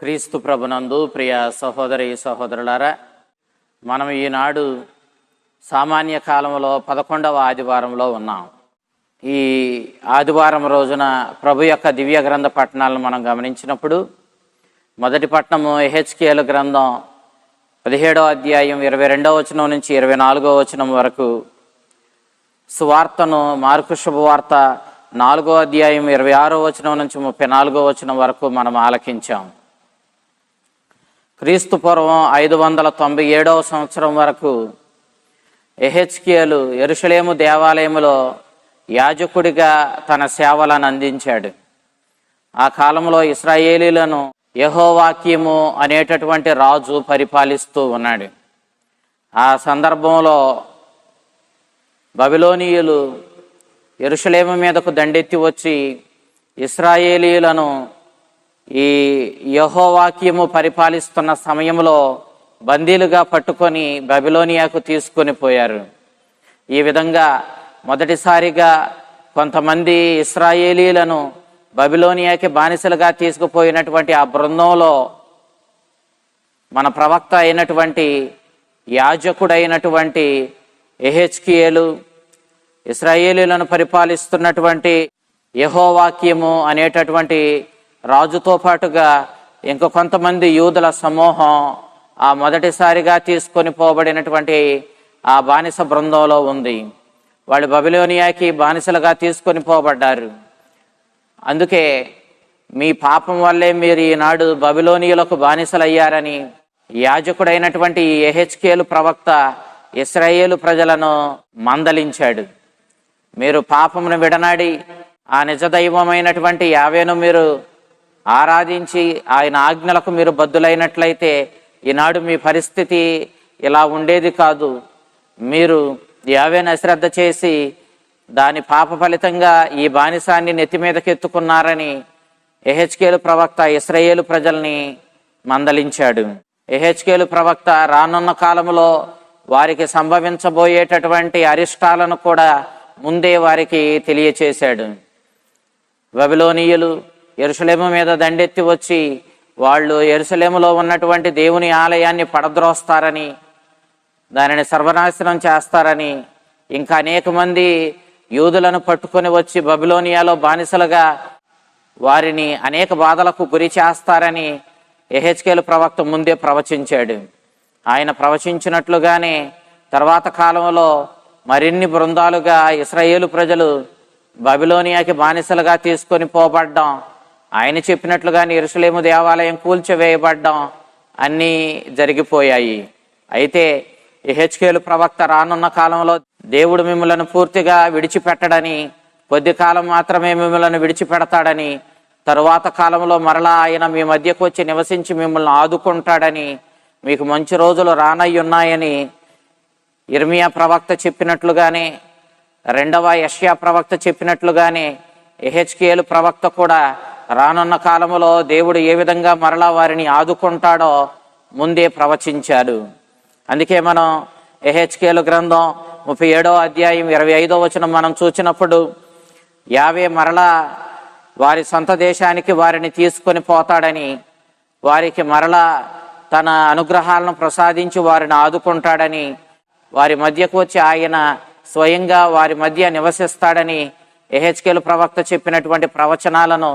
క్రీస్తు ప్రభునందు ప్రియ సహోదరి సహోదరులారా, మనం ఈనాడు సామాన్య కాలంలో 11వ ఆదివారంలో ఉన్నాం. ఈ ఆదివారం రోజున ప్రభు యొక్క దివ్య గ్రంథ పట్టణాలను మనం గమనించినప్పుడు మొదటి పట్టణము యెహెజ్కేలు గ్రంథం 17వ అధ్యాయం 22వ వచనం నుంచి 24వ వచనం వరకు, సువార్తను మార్కు శుభవార్త 4వ అధ్యాయం 26వ వచనం నుంచి 34వ వచనం వరకు మనం ఆలకించాం. క్రీస్తు పూర్వం 597వ సంవత్సరం వరకు యెహెజ్కేలు యెరూషలేము దేవాలయములో యాజకుడిగా తన సేవలను అందించాడు. ఆ కాలంలో ఇశ్రాయేలీలను యెహోవాకీము అనేటటువంటి రాజు పరిపాలిస్తూ ఉన్నాడు. ఆ సందర్భంలో బబిలోనీయులు యెరూషలేము మీదకు దండెత్తి వచ్చి ఇశ్రాయేలీలను ఈ యెహోవాకీము పరిపాలిస్తున్న సమయంలో బందీలుగా పట్టుకొని బబిలోనియాకు తీసుకొని పోయారు. ఈ విధంగా మొదటిసారిగా కొంతమంది ఇశ్రాయేలీలను బబిలోనియాకి బానిసలుగా తీసుకుపోయినటువంటి ఆ బృందంలో మన ప్రవక్త అయినటువంటి యాజకుడైనటువంటి యెహెజ్కేలు, ఇశ్రాయేలీలను పరిపాలిస్తున్నటువంటి యెహోవాకీము అనేటటువంటి రాజుతో పాటుగా ఇంకో కొంతమంది యూదుల సమూహం ఆ మొదటిసారిగా తీసుకొని పోబడినటువంటి ఆ బానిస బృందంలో ఉంది. వాళ్ళు బబిలోనియాకి బానిసలుగా తీసుకొని పోబడ్డారు. అందుకే మీ పాపం వల్లే మీరు ఈనాడు బబిలోనియులకు బానిసలయ్యారని యాజకుడైనటువంటి యెహెజ్కేలు ప్రవక్త ఇశ్రాయేలు ప్రజలను మందలించాడు. మీరు పాపమును విడనాడి ఆ నిజదైవమైనటువంటి యావేను మీరు ఆరాధించి ఆయన ఆజ్ఞలకు మీరు బద్దులైనట్లయితే ఈనాడు మీ పరిస్థితి ఇలా ఉండేది కాదు. మీరు యావేను అశ్రద్ధ చేసి దాని పాప ఫలితంగా ఈ బానిసాన్ని నెత్తి మీదకి ఎత్తుకున్నారని యెహెజ్కేలు ప్రవక్త ఇశ్రాయేలు ప్రజల్ని మందలించాడు. యెహెజ్కేలు ప్రవక్త రానున్న కాలంలో వారికి సంభవించబోయేటటువంటి అరిష్టాలను కూడా ముందే వారికి తెలియచేశాడు. బబిలోనీయులు యెరూషలేము మీద దండెత్తి వచ్చి వాళ్ళు యెరూషలేములో ఉన్నటువంటి దేవుని ఆలయాన్ని పడద్రోస్తారని, దానిని సర్వనాశనం చేస్తారని, ఇంకా అనేక మంది యూదులను పట్టుకొని వచ్చి బబిలోనియాలో బానిసలుగా వారిని అనేక బాధలకు గురి చేస్తారని యెహెజ్కేలు ప్రవక్త ముందే ప్రవచించాడు. ఆయన ప్రవచించినట్లుగానే తర్వాత కాలంలో మరిన్ని బృందాలుగా ఇశ్రాయేలు ప్రజలు బబిలోనియాకి బానిసలుగా తీసుకొని పోబడ్డం, ఆయన చెప్పినట్లుగానే యెరూషలేము దేవాలయం కూల్చివేయబడ్డం అన్నీ జరిగిపోయాయి. అయితే యెహెజ్కేలు ప్రవక్త రానున్న కాలంలో దేవుడు మిమ్మలను పూర్తిగా విడిచిపెట్టడని, కొద్ది కాలం మాత్రమే మిమ్మల్ని విడిచిపెడతాడని, తరువాత కాలంలో మరలా ఆయన మీ మధ్యకు వచ్చి నివసించి మిమ్మల్ని ఆదుకుంటాడని, మీకు మంచి రోజులు రానయ్యున్నాయని ఇర్మియా ప్రవక్త చెప్పినట్లుగానే, 2వ యెషయా ప్రవక్త చెప్పినట్లుగానే యెహెజ్కేలు ప్రవక్త కూడా రానున్న కాలంలో దేవుడు ఏ విధంగా మరలా వారిని ఆదుకుంటాడో ముందే ప్రవచించాడు. అందుకే మనం యెహెజ్కేలు గ్రంథం 37వ అధ్యాయం 25వ వచనం మనం చూసినప్పుడు యావే మరలా వారి సొంత దేశానికి వారిని తీసుకొని పోతాడని, వారికి మరలా తన అనుగ్రహాలను ప్రసాదించి వారిని ఆదుకుంటాడని, వారి మధ్యకు వచ్చి ఆయన స్వయంగా వారి మధ్య నివసిస్తాడని యెహెజ్కేలు ప్రవక్త చెప్పినటువంటి ప్రవచనాలను,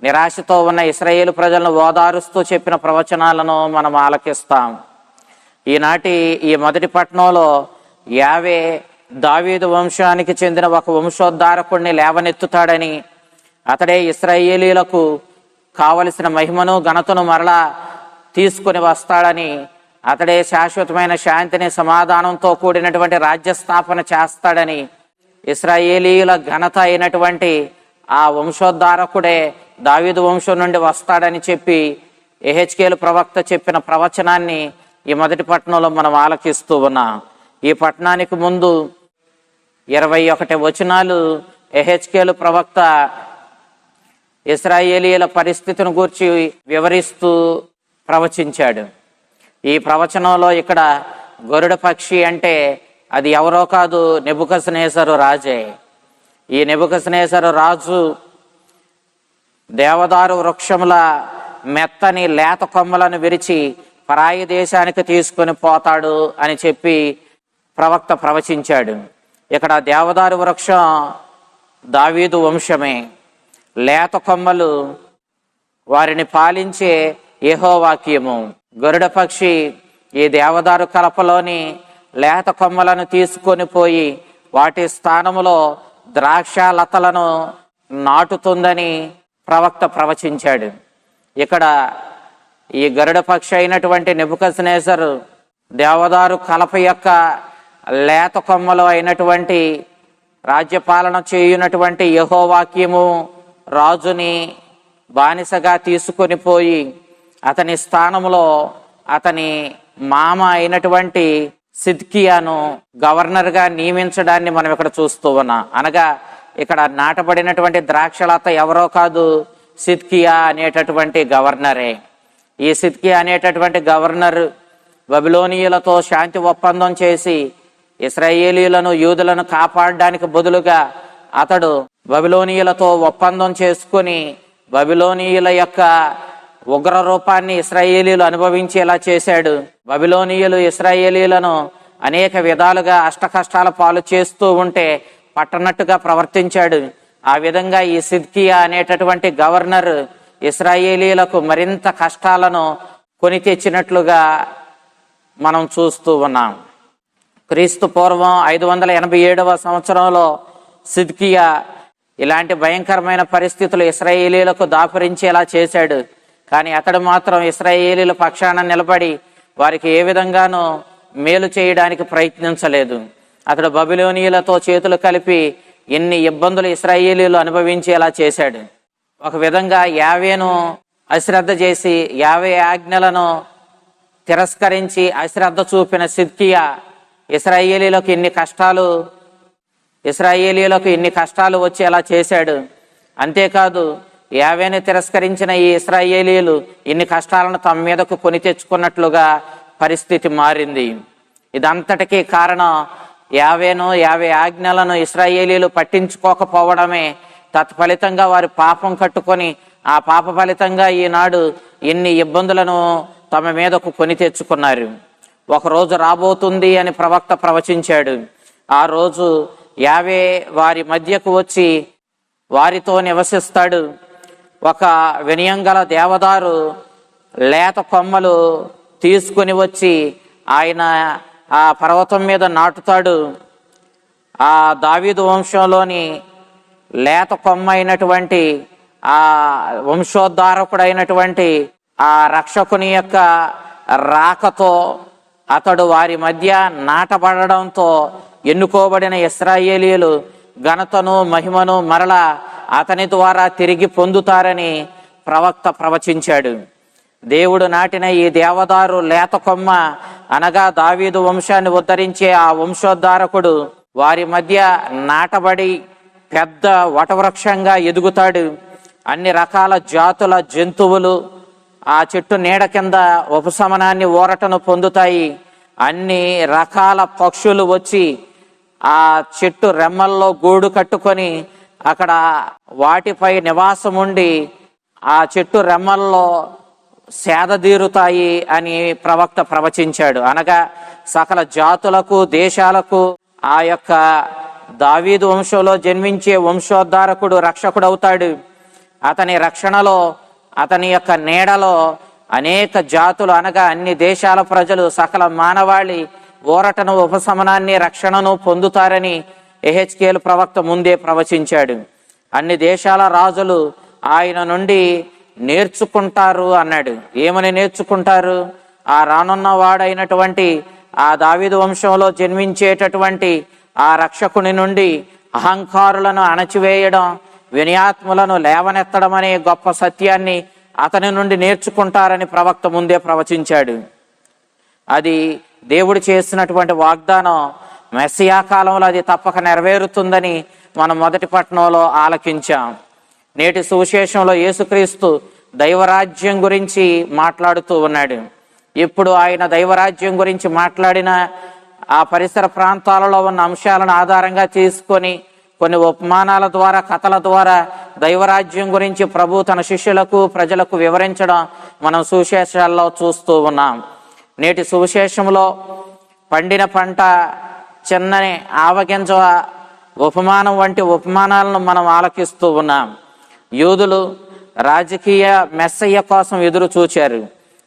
నిరాశతో ఉన్న ఇశ్రాయేలు ప్రజలను ఓదారుస్తూ చెప్పిన ప్రవచనాలను మనం ఆలకిస్తాం. ఈనాటి ఈ మొదటి పట్టణంలో యావే దావీదు వంశానికి చెందిన ఒక వంశోద్ధారకుడిని లేవనెత్తుతాడని, అతడే ఇశ్రాయేలీలకు కావలసిన మహిమను ఘనతను మరలా తీసుకొని వస్తాడని, అతడే శాశ్వతమైన శాంతిని సమాధానంతో కూడినటువంటి రాజ్యస్థాపన చేస్తాడని, ఇశ్రాయేలీయుల ఘనత అయినటువంటి ఆ వంశోద్ధారకుడే దావీదు వంశం నుండి వస్తాడని చెప్పి యెహెజ్కేలు ప్రవక్త చెప్పిన ప్రవచనాన్ని ఈ మొదటి పట్టణంలో మనం ఆలకిస్తూ ఉన్నాం. ఈ పట్టణానికి ముందు 21 వచనాలు యెహెజ్కేలు ప్రవక్త ఇశ్రాయేలీయుల పరిస్థితిని గూర్చి వివరిస్తూ ప్రవచించాడు. ఈ ప్రవచనంలో ఇక్కడ గరుడ పక్షి అంటే అది ఎవరో కాదు, నెబుకద్నెజరు రాజే. ఈ నెబుకద్నెజరు రాజు దేవదారు వృక్షముల మెత్తని లేత కొమ్మలను విరిచి పరాయి దేశానికి తీసుకొని పోతాడు అని చెప్పి ప్రవక్త ప్రవచించాడు. ఇక్కడ దేవదారు వృక్షం దావీదు వంశమే, లేత కొమ్మలు వారిని పాలించే యెహోవాక్యము. గరుడ పక్షి ఈ దేవదారు కలపలోని లేత కొమ్మలను తీసుకొని పోయి వాటి స్థానములో ద్రాక్ష లతలను నాటుతుందని ప్రవక్త ప్రవచించాడు. ఇక్కడ ఈ గరుడ పక్షి అయినటువంటి నెబుకద్నెజరు దేవదారు కలప యొక్క లేత కొమ్మలు అయినటువంటి రాజ్యపాలన చేయునటువంటి యెహోవాక్యము రాజుని బానిసగా తీసుకొని పోయి అతని స్థానంలో అతని మామ అయినటువంటి సిద్కియాను గవర్నర్గా నియమించడాన్ని మనం ఇక్కడ చూస్తూ ఉన్నాం. అనగా ఇక్కడ నాటబడినటువంటి ద్రాక్షలత ఎవరో కాదు, సిద్కియా అనేటటువంటి గవర్నరే. ఈ సిద్కియా అనేటటువంటి గవర్నర్ బబిలోనియులతో శాంతి ఒప్పందం చేసి ఇశ్రాయేలీయులను యూదులను కాపాడడానికి బదులుగా అతడు బబిలోనియులతో ఒప్పందం చేసుకుని బబిలోనియుల యొక్క ఉగ్ర రూపాన్ని ఇశ్రాయేలీయులు అనుభవించేలా చేశాడు. బబిలోనియులు ఇశ్రాయేలీయులను అనేక విధాలుగా అష్టకష్టాల పాలు చేస్తూ ఉంటే పట్టనట్టుగా ప్రవర్తించాడు. ఆ విధంగా ఈ సిద్కియా అనేటటువంటి గవర్నర్ ఇశ్రాయేలీయులకు మరింత కష్టాలను కొని తెచ్చినట్లుగా మనం చూస్తూ ఉన్నాం. క్రీస్తు పూర్వం 587వ సంవత్సరంలో సిద్కియా ఇలాంటి భయంకరమైన పరిస్థితులు ఇశ్రాయేలీయులకు దాపురించేలా చేశాడు. కానీ అతడు మాత్రం ఇశ్రాయేలీయుల పక్షాన నిలబడి వారికి ఏ విధంగానూ మేలు చేయడానికి ప్రయత్నించలేదు. అతడు బబిలోనియులతో చేతులు కలిపి ఎన్ని ఇబ్బందులు ఇశ్రాయేలీయులు అనుభవించేలా చేశాడు. ఒక విధంగా యావేను అశ్రద్ధ చేసి యావే ఆజ్ఞలను తిరస్కరించి అశ్రద్ధ చూపిన సిద్కియా ఇశ్రాయేలీయులకు ఇన్ని కష్టాలు వచ్చేలా చేశాడు. అంతేకాదు యావేను తిరస్కరించిన ఈ ఇశ్రాయేలీయులు ఇన్ని కష్టాలను తమ మీదకు కొని తెచ్చుకున్నట్లుగా పరిస్థితి మారింది. ఇదంతటికీ కారణం యావే ఆజ్ఞలను ఇశ్రాయేలీయులు పట్టించుకోకపోవడమే. తత్ఫలితంగా వారి పాపం కట్టుకొని ఆ పాప ఫలితంగా ఈనాడు ఎన్ని ఇబ్బందులను తమ మీదకు కొని తెచ్చుకున్నారు. ఒకరోజు రాబోతుంది అని ప్రవక్త ప్రవచించాడు. ఆ రోజు యావే వారి మధ్యకు వచ్చి వారితో నివసిస్తాడు. ఒక వినయంగల దేవదారు లేత కొమ్మలు తీసుకుని వచ్చి ఆయన ఆ పర్వతం మీద నాటుతాడు. ఆ దావీదు వంశంలోని లేత కొమ్మ అయినటువంటి ఆ వంశోద్ధారకుడైనటువంటి ఆ రక్షకుని యొక్క రాకతో అతడు వారి మధ్య నాటబడడంతో ఎన్నుకోబడిన ఇశ్రాయేలీయులు ఘనతను మహిమను మరలా అతని ద్వారా తిరిగి పొందుతారని ప్రవక్త ప్రవచించాడు. దేవుడు నాటిన ఈ దేవదారు లేత కొమ్మ అనగా దావీదు వంశాన్ని ఉద్ధరించే ఆ వంశోద్ధారకుడు వారి మధ్య నాటబడి పెద్ద వటవృక్షంగా ఎదుగుతాడు. అన్ని రకాల జాతుల జంతువులు ఆ చెట్టు నీడ కింద ఉపశమనాన్ని ఊరటను పొందుతాయి. అన్ని రకాల పక్షులు వచ్చి ఆ చెట్టు రెమ్మల్లో గూడు కట్టుకొని అక్కడ వాటిపై నివాసం ఉండి ఆ చెట్టు రెమ్మల్లో సేదదీరుతాయి అని ప్రవక్త ప్రవచించాడు. అనగా సకల జాతులకు దేశాలకు ఆ యొక్క దావీదు వంశంలో జన్మించే వంశోద్ధారకుడు రక్షకుడవుతాడు. అతని రక్షణలో అతని యొక్క నీడలో అనేక జాతులు అనగా అన్ని దేశాల ప్రజలు సకల మానవాళి ఊరటను ఉపశమనాన్ని రక్షణను పొందుతారని యెహెజ్కేలు ప్రవక్త ముందే ప్రవచించాడు. అన్ని దేశాల రాజులు ఆయన నుండి నేర్చుకుంటారు అన్నాడు. ఏమని నేర్చుకుంటారు? ఆ రానున్న వాడైనటువంటి ఆ దావీదు వంశంలో జన్మించేటటువంటి ఆ రక్షకుని నుండి అహంకారులను అణచివేయడం, వినయాత్ములను లేవనెత్తడం అనే గొప్ప సత్యాన్ని అతని నుండి నేర్చుకుంటారని ప్రవక్త ముందే ప్రవచించాడు. అది దేవుడు చేసినటువంటి వాగ్దానం. మెస్సియా కాలంలో అది తప్పక నెరవేరుతుందని మనం మొదటి పట్టణంలో ఆలకించాం. నేటి సువిశేషంలో యేసుక్రీస్తు దైవరాజ్యం గురించి మాట్లాడుతూ ఉన్నాడు. ఇప్పుడు ఆయన దైవరాజ్యం గురించి మాట్లాడిన ఆ పరిసర ప్రాంతాలలో ఉన్న అంశాలను ఆధారంగా తీసుకొని కొన్ని ఉపమానాల ద్వారా, కథల ద్వారా దైవరాజ్యం గురించి ప్రభు తన శిష్యులకు, ప్రజలకు వివరించడం మనం సువిశేషాల్లో చూస్తూ ఉన్నాం. నేటి సువిశేషంలో పండిన పంట, చిన్నని ఆవగింజ ఉపమానం వంటి ఉపమానాలను మనం ఆలకిస్తూ ఉన్నాం. యూదులు రాజకీయ మెస్సయ్య కోసం ఎదురు చూచారు.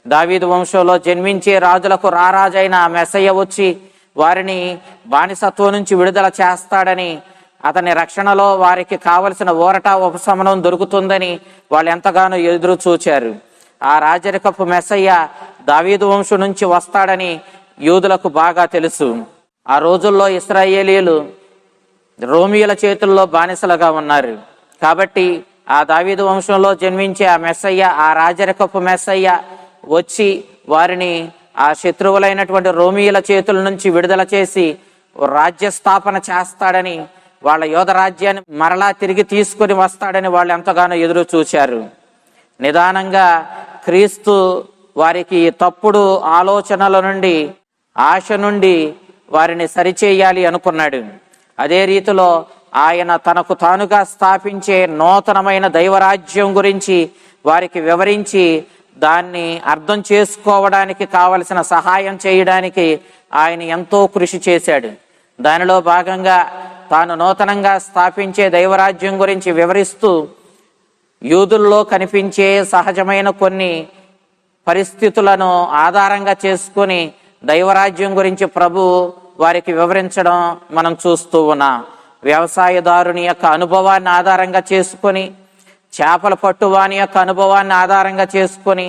దావీదు వంశంలో జన్మించే రాజులకు రారాజైన ఆ మెస్సయ్య వచ్చి వారిని బానిసత్వం నుంచి విడుదల చేస్తాడని, అతని రక్షణలో వారికి కావలసిన ఊరట, ఉపశమనం దొరుకుతుందని వాళ్ళు ఎంతగానో ఎదురు చూచారు. ఆ రాజరికపు మెస్సయ్య దావీదు వంశం నుంచి వస్తాడని యూదులకు బాగా తెలుసు. ఆ రోజుల్లో ఇశ్రాయేలీయులు రోమియుల చేతుల్లో బానిసలుగా ఉన్నారు. కాబట్టి ఆ దావీదు వంశంలో జన్మించే ఆ మెస్సయ్య, ఆ రాజరికపు మెస్సయ్య వచ్చి వారిని ఆ శత్రువులైనటువంటి రోమియుల చేతుల నుంచి విడుదల చేసి రాజ్య స్థాపన చేస్తాడని, వాళ్ళ యోధ రాజ్యాన్ని మరలా తిరిగి తీసుకొని వస్తాడని వాళ్ళు ఎంతగానో ఎదురు చూశారు. నిదానంగా క్రీస్తు వారికి తప్పుడు ఆలోచనల నుండి, ఆశ నుండి వారిని సరిచేయాలి అనుకున్నాడు. అదే రీతిలో ఆయన తనకు తానుగా స్థాపించే నూతనమైన దైవరాజ్యం గురించి వారికి వివరించి దాన్ని అర్థం చేసుకోవడానికి కావలసిన సహాయం చేయడానికి ఆయన ఎంతో కృషి చేశాడు. దానిలో భాగంగా తాను నూతనంగా స్థాపించే దైవరాజ్యం గురించి వివరిస్తూ యూదుల్లో కనిపించే సహజమైన కొన్ని పరిస్థితులను ఆధారంగా చేసుకొని దైవరాజ్యం గురించి ప్రభు వారికి వివరించడం మనం చూస్తూ ఉన్నాం. వ్యవసాయదారుని యొక్క అనుభవాన్ని ఆధారంగా చేసుకొని, చేపల పట్టువాని యొక్క అనుభవాన్ని ఆధారంగా చేసుకొని,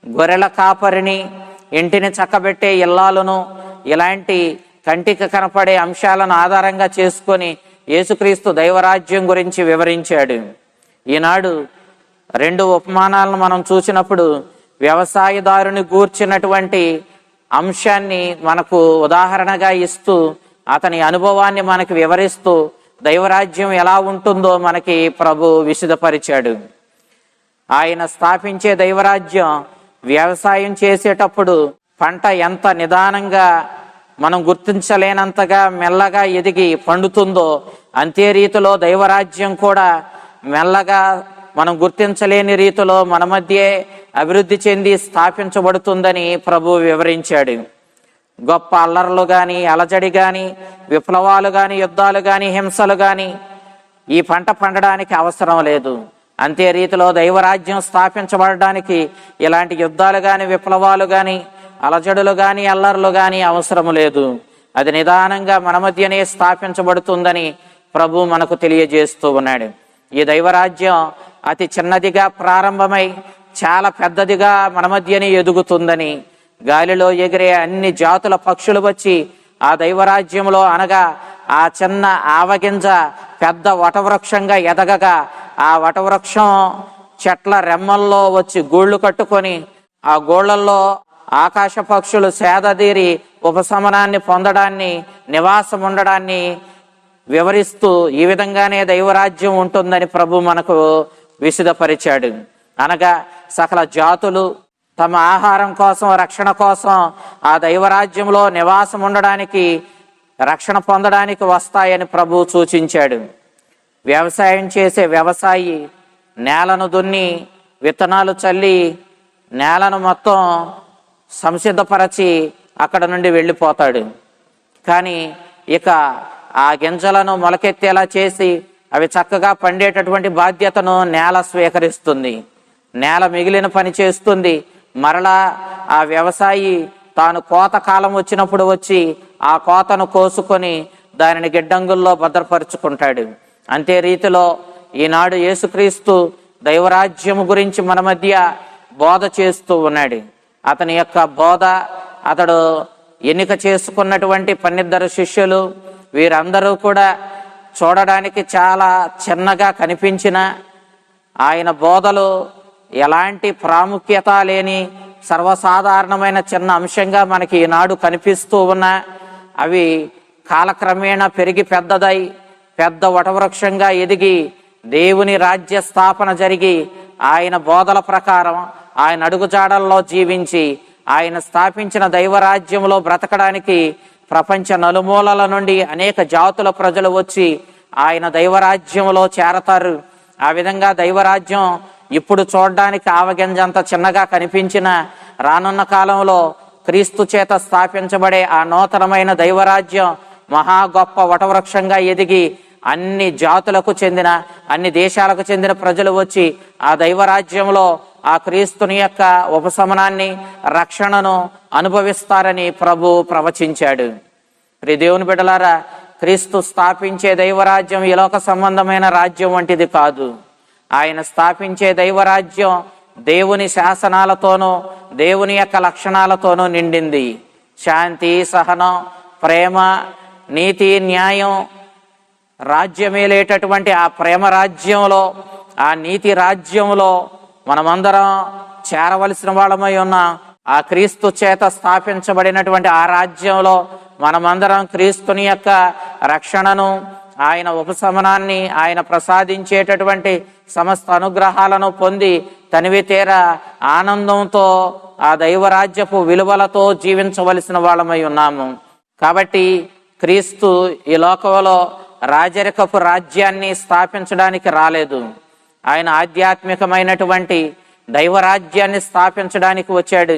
గొర్రెల కాపరిని, ఇంటిని చక్కబెట్టే ఇల్లాలను, ఇలాంటి కంటికి కనపడే అంశాలను ఆధారంగా చేసుకొని యేసుక్రీస్తు దైవరాజ్యం గురించి వివరించాడు. ఈనాడు 2 ఉపమానాలను మనం చూసినప్పుడు వ్యవసాయదారుని గూర్చినటువంటి అంశాన్ని మనకు ఉదాహరణగా ఇస్తూ, అతని అనుభవాన్ని మనకి వివరిస్తూ దైవరాజ్యం ఎలా ఉంటుందో మనకి ప్రభు విశదపరిచాడు. ఆయన స్థాపించే దైవరాజ్యం వ్యవసాయం చేసేటప్పుడు పంట ఎంత నిదానంగా, మనం గుర్తించలేనంతగా మెల్లగా ఎదిగి పండుతుందో, అంతే రీతిలో దైవరాజ్యం కూడా మెల్లగా, మనం గుర్తించలేని రీతిలో మన మధ్యే అభివృద్ధి చెంది స్థాపించబడుతుందని ప్రభు వివరించాడు. గొప్ప అల్లర్లు కానీ, అలజడి కానీ, విప్లవాలు కానీ, యుద్ధాలు కానీ, హింసలు కానీ ఈ పంట పండడానికి అవసరం లేదు. అంతే రీతిలో దైవరాజ్యం స్థాపించబడడానికి ఇలాంటి యుద్ధాలు కానీ, విప్లవాలు కానీ, అలజడులు కానీ, అల్లర్లు కానీ అవసరం లేదు. అది నిదానంగా మన మధ్యనే స్థాపించబడుతుందని ప్రభు మనకు తెలియజేస్తూ ఉన్నాడు. ఈ దైవరాజ్యం అతి చిన్నదిగా ప్రారంభమై చాలా పెద్దదిగా మన మధ్యనే ఎదుగుతుందని, గాలిలో ఎగిరే అన్ని జాతుల పక్షులు వచ్చి ఆ దైవరాజ్యంలో, అనగా ఆ చిన్న ఆవగింజ పెద్ద వటవృక్షంగా ఎదగగా, ఆ వటవృక్షం చెట్ల రెమ్మల్లో వచ్చి గూళ్ళు కట్టుకొని ఆ గోళ్లల్లో ఆకాశ పక్షులు సేదదీరి ఉపశమనాన్ని పొందడాన్ని, నివాసం ఉండడాన్ని వివరిస్తూ ఈ విధంగానే దైవరాజ్యం ఉంటుందని ప్రభు మనకు విశదపరిచాడు. అనగా సకల జాతులు తమ ఆహారం కోసం, రక్షణ కోసం ఆ దైవరాజ్యంలో నివాసం ఉండడానికి, రక్షణ పొందడానికి వస్తాయని ప్రభు సూచించాడు. వ్యవసాయం చేసే వ్యవసాయి నేలను దున్ని, విత్తనాలు చల్లి, నేలను మొత్తం సంసిద్ధపరచి అక్కడ నుండి వెళ్ళిపోతాడు. కానీ ఇక ఆ గింజలను మొలకెత్తేలా చేసి అవి చక్కగా పండేటటువంటి బాధ్యతను నేల స్వీకరిస్తుంది. నేల మిగిలిన పని చేస్తుంది. మరలా ఆ వ్యవసాయి తాను కోత కాలం వచ్చినప్పుడు వచ్చి ఆ కోతను కోసుకొని దానిని గిడ్డంగుల్లో భద్రపరుచుకుంటాడు. అంతే రీతిలో ఈనాడు యేసుక్రీస్తు దైవరాజ్యము గురించి మన మధ్య బోధ చేస్తూ ఉన్నాడు. అతని యొక్క బోధ, అతడు ఎన్నిక చేసుకున్నటువంటి 12 శిష్యులు, వీరందరూ కూడా చూడడానికి చాలా చిన్నగా కనిపించిన ఆయన బోధలు ఎలాంటి ప్రాముఖ్యత లేని సర్వసాధారణమైన చిన్న అంశంగా మనకి ఈనాడు కనిపిస్తూ ఉన్నా, అవి కాలక్రమేణా పెరిగి పెద్దదై పెద్ద వటవృక్షంగా ఎదిగి దేవుని రాజ్య స్థాపన జరిగి ఆయన బోధల ప్రకారం, ఆయన అడుగుజాడల్లో జీవించి ఆయన స్థాపించిన దైవరాజ్యంలో బ్రతకడానికి ప్రపంచ నలుమూలల నుండి అనేక జాతుల ప్రజలు వచ్చి ఆయన దైవరాజ్యంలో చేరతారు. ఆ విధంగా దైవరాజ్యం ఇప్పుడు చూడడానికి ఆవగింజంత చిన్నగా కనిపించిన రానున్న కాలంలో క్రీస్తు చేత స్థాపించబడే ఆ నూతనమైన దైవరాజ్యం మహా గొప్ప వటవృక్షంగా ఎదిగి అన్ని జాతులకు చెందిన, అన్ని దేశాలకు చెందిన ప్రజలు వచ్చి ఆ దైవరాజ్యంలో ఆ క్రీస్తుని యొక్క ఉపశమనాన్ని, రక్షణను అనుభవిస్తారని ప్రభు ప్రవచించాడు. ప్రియ దేవుని బిడ్డలారా, క్రీస్తు స్థాపించే దైవరాజ్యం ఈ లోక సంబంధమైన రాజ్యం వంటిది కాదు. ఆయన స్థాపించే దైవరాజ్యం దేవుని శాసనాలతోనూ దేవుని యొక్క లక్షణాలతోనూ నిండింది. శాంతి, సహనం, ప్రేమ, నీతి, న్యాయం రాజ్యమేలేటటువంటి ఆ ప్రేమ రాజ్యంలో, ఆ నీతి రాజ్యంలో మనమందరం చేరవలసిన వాళ్ళమై ఉన్నాం. ఆ క్రీస్తు చేత స్థాపించబడినటువంటి ఆ రాజ్యంలో మనమందరం క్రీస్తుని యొక్క రక్షణను, ఆయన ఉపశమనాన్ని, ఆయన ప్రసాదించేటటువంటి సమస్త అనుగ్రహాలను పొంది తనివి తీర ఆనందంతో ఆ దైవరాజ్యపు విలువలతో జీవించవలసిన వాళ్ళమై ఉన్నాము. కాబట్టి క్రీస్తు ఈ లోకంలో రాజరికపు రాజ్యాన్ని స్థాపించడానికి రాలేదు. ఆయన ఆధ్యాత్మికమైనటువంటి దైవరాజ్యాన్ని స్థాపించడానికి వచ్చాడు.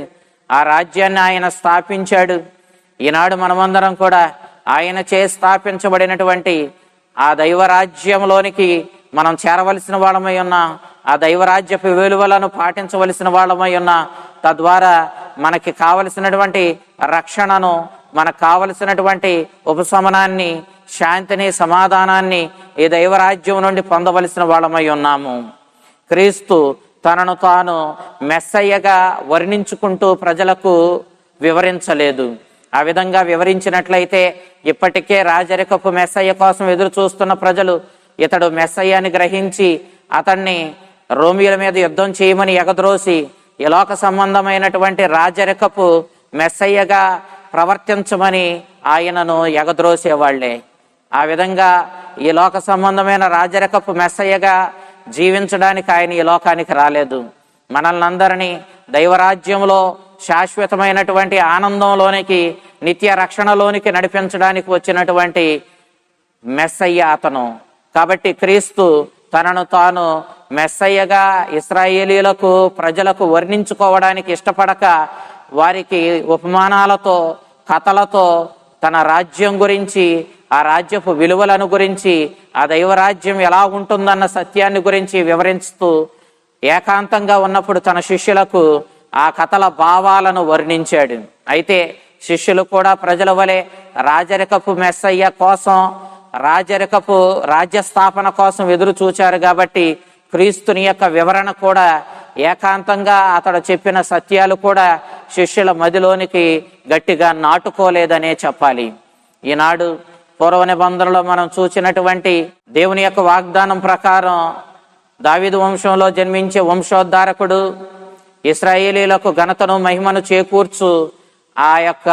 ఆ రాజ్యాన్ని ఆయన స్థాపించాడు. ఈనాడు మనమందరం కూడా ఆయన చే స్థాపించబడినటువంటి ఆ దైవరాజ్యంలోనికి మనం చేరవలసిన వాళ్ళమై ఉన్నాం. ఆ దైవరాజ్యపు విలువలను పాటించవలసిన వాళ్ళమై ఉన్నాం. తద్వారా మనకి కావలసినటువంటి రక్షణను, మనకు కావలసినటువంటి ఉపశమనాన్ని, శాంతిని, సమాధానాన్ని ఈ దైవరాజ్యం నుండి పొందవలసిన వాళ్ళమై ఉన్నాము. క్రీస్తు తనను తాను మెస్సయ్యగా వర్ణించుకుంటూ ప్రజలకు వివరించలేదు. ఆ విధంగా వివరించినట్లయితే ఇప్పటికే రాజరికపు మెస్సయ్య కోసం ఎదురు చూస్తున్న ప్రజలు ఇతడు మెస్సయ్య అని గ్రహించి అతన్ని రోమియుల మీద యుద్ధం చేయమని ఎగద్రోసి ఈ లోక సంబంధమైనటువంటి రాజరికపు మెస్సయ్యగా ప్రవర్తించమని ఆయనను ఎగద్రోసేవాళ్లే. ఆ విధంగా ఈ లోక సంబంధమైన రాజరికపు మెస్సయ్యగా జీవించడానికి ఆయన ఈ లోకానికి రాలేదు. మనల్ని అందరినీ దైవరాజ్యంలో శాశ్వతమైనటువంటి ఆనందంలోనికి, నిత్య రక్షణలోనికి నడిపించడానికి వచ్చినటువంటి మెస్సయ్య అతను. కాబట్టి క్రీస్తు తనను తాను మెస్సయ్యగా ఇశ్రాయేలీలకు, ప్రజలకు వర్ణించుకోవడానికి ఇష్టపడక వారికి ఉపమానాలతో, కథలతో తన రాజ్యం గురించి, ఆ రాజ్యపు విలువలను గురించి, ఆ దైవరాజ్యం ఎలా ఉంటుందన్న సత్యాన్ని గురించి వివరిస్తూ ఏకాంతంగా ఉన్నప్పుడు తన శిష్యులకు ఆ కథల భావాలను వర్ణించాడు. అయితే శిష్యులు కూడా ప్రజల వలె రాజరికపు మెస్సయ్య కోసం, రాజరికపు రాజ్యస్థాపన కోసం ఎదురు చూచారు. కాబట్టి క్రీస్తుని యొక్క వివరణ కూడా ఏకాంతంగా అతడు చెప్పిన సత్యాలు కూడా శిష్యుల మదిలోనికి గట్టిగా నాటుకోలేదనే చెప్పాలి. ఈనాడు పూర్వ నిబంధనలో మనం చూసినటువంటి దేవుని యొక్క వాగ్దానం ప్రకారం దావీదు వంశంలో జన్మించే వంశోద్ధారకుడు, ఇశ్రాయేలీలకు ఘనతను, మహిమను చేకూర్చు ఆ యొక్క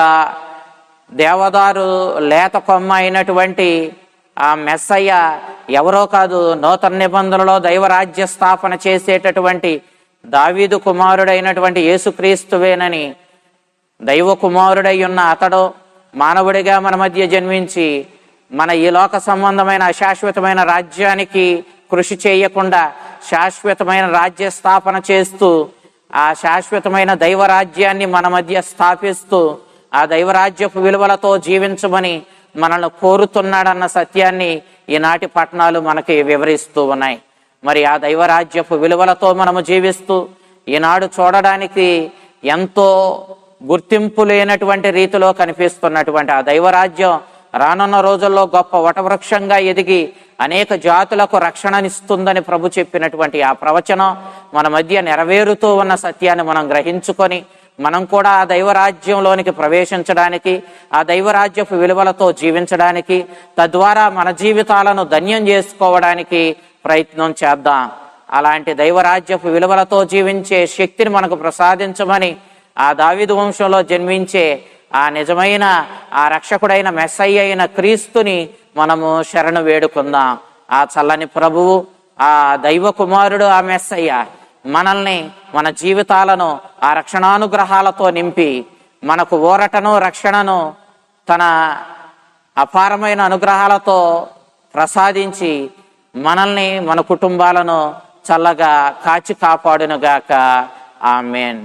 దేవదారు లేత కొమ్మ అయినటువంటి ఆ మెస్సయ్య ఎవరో కాదు, నూతన నిబంధనలో దైవరాజ్య స్థాపన చేసేటటువంటి దావీదు కుమారుడైనటువంటి యేసుక్రీస్తువేనని, దైవ కుమారుడై ఉన్న అతడు మానవుడిగా మన మధ్య జన్మించి మన ఈ లోక సంబంధమైన అశాశ్వతమైన రాజ్యానికి కృషి చేయకుండా శాశ్వతమైన రాజ్య స్థాపన చేస్తూ ఆ శాశ్వతమైన దైవరాజ్యాన్ని మన మధ్య స్థాపిస్తూ ఆ దైవరాజ్యపు విలువలతో జీవించమని మనల్ని కోరుతున్నాడన్న సత్యాన్ని ఈనాటి పట్టణాలు మనకి వివరిస్తూ ఉన్నాయి. మరి ఆ దైవరాజ్యపు విలువలతో మనము జీవిస్తూ ఈనాడు చూడడానికి ఎంతో గుర్తింపు లేనటువంటి రీతిలో కనిపిస్తున్నటువంటి ఆ దైవరాజ్యం రానున్న రోజుల్లో గొప్ప వటవృక్షంగా ఎదిగి అనేక జాతులకు రక్షణనిస్తుందని ప్రభు చెప్పినటువంటి ఆ ప్రవచనం మన మధ్య నెరవేరుతూ ఉన్న సత్యాన్ని మనం గ్రహించుకొని మనం కూడా ఆ దైవరాజ్యంలోనికి ప్రవేశించడానికి, ఆ దైవరాజ్యపు విలువలతో జీవించడానికి, తద్వారా మన జీవితాలను ధన్యం చేసుకోవడానికి ప్రయత్నం చేద్దాం. అలాంటి దైవరాజ్యపు విలువలతో జీవించే శక్తిని మనకు ప్రసాదించమని ఆ దావీదు వంశంలో జన్మించే ఆ నిజమైన ఆ రక్షకుడైన మెస్సయ్య అయిన క్రీస్తుని మనము శరణు వేడుకుందాం. ఆ చల్లని ప్రభువు, ఆ దైవ కుమారుడు, ఆ మెస్సయ్య మనల్ని, మన జీవితాలను ఆ రక్షణానుగ్రహాలతో నింపి మనకు ఊరటను, రక్షణను తన అపారమైన అనుగ్రహాలతో ప్రసాదించి మనల్ని మన కుటుంబాలను చల్లగా కాచి కాపాడునుగాక. ఆమేన్.